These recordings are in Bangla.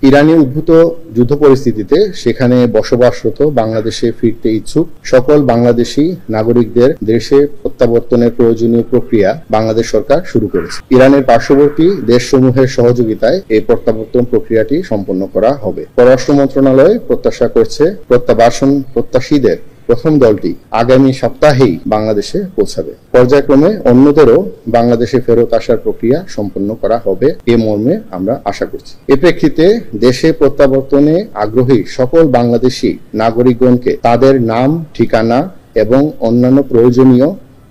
ইরানে উদ্ভূত যুদ্ধ পরিস্থিতিতে সেখানে বসবাসরত বাংলাদেশে ফিরতে ইচ্ছুক সকল বাংলাদেশি নাগরিকদের দেশে প্রত্যাবর্তনের প্রয়োজনীয় প্রক্রিয়া বাংলাদেশ সরকার শুরু করেছে। ইরানের পার্শ্ববর্তী দেশসমূহের সহযোগিতায় এই প্রত্যাবর্তন প্রক্রিয়াটি সম্পন্ন করা হবে। পররাষ্ট্র মন্ত্রণালয় প্রত্যাশা করছে প্রত্যাবাসন প্রত্যাশীদের প্রথম দলটি আগামী সপ্তাহেই বাংলাদেশে পৌঁছাবে। পর্যায়ক্রমে অন্যদেরও বাংলাদেশে ফেরত আসার প্রক্রিয়া সম্পন্ন করা হবে এ মর্মে আমরা আশা করছি। এ প্রেক্ষিতে দেশে প্রত্যাবর্তনে আগ্রহী সকল বাংলাদেশি নাগরিকগণকে তাদের নাম, ঠিকানা এবং অন্যান্য প্রয়োজনীয়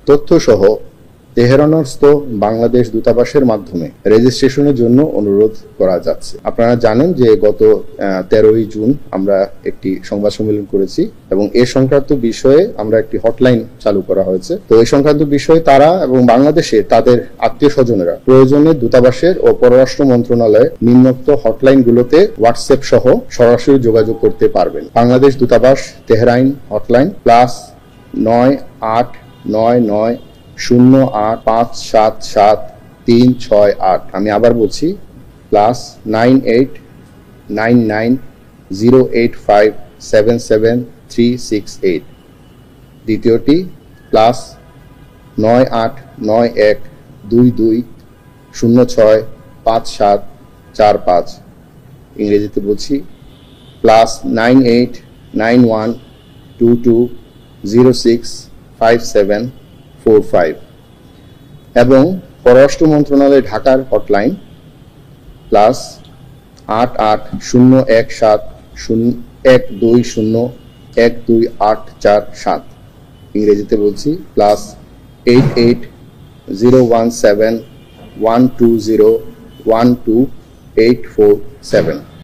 তথ্যসহ তেহরানস্থ বাংলাদেশ দূতাবাসের মাধ্যমে রেজিস্ট্রেশনের জন্য অনুরোধ করা যাচ্ছে। আপনারা জানেন যে গত 13ই জুন আমরা একটি সংবাদ সম্মেলন করেছি এবং এ সংক্রান্ত বিষয়ে আমরা একটি হটলাইন চালু করা হয়েছে। তো এই সংক্রান্ত বিষয়ে তারা এবং বাংলাদেশে তাদের আত্মীয় স্বজনেরা প্রয়োজনে দূতাবাসের ও পররাষ্ট্র মন্ত্রণালয়ের নিম্নোক্ত হটলাইনগুলোতে হোয়াটসঅ্যাপ সহ সরাসরি যোগাযোগ করতে পারবেন। বাংলাদেশ দূতাবাস তেহরান হটলাইন +9899085777368। আমি আবার বলছি +989908577368। দ্বিতীয়টি +989122065745। ইংরেজিতে বলছি +989122065745। এবং পররাষ্ট্র মন্ত্রণালয় ঢাকার হটলাইন +880120120847। ইংরেজিতে বলছি +88017120128447।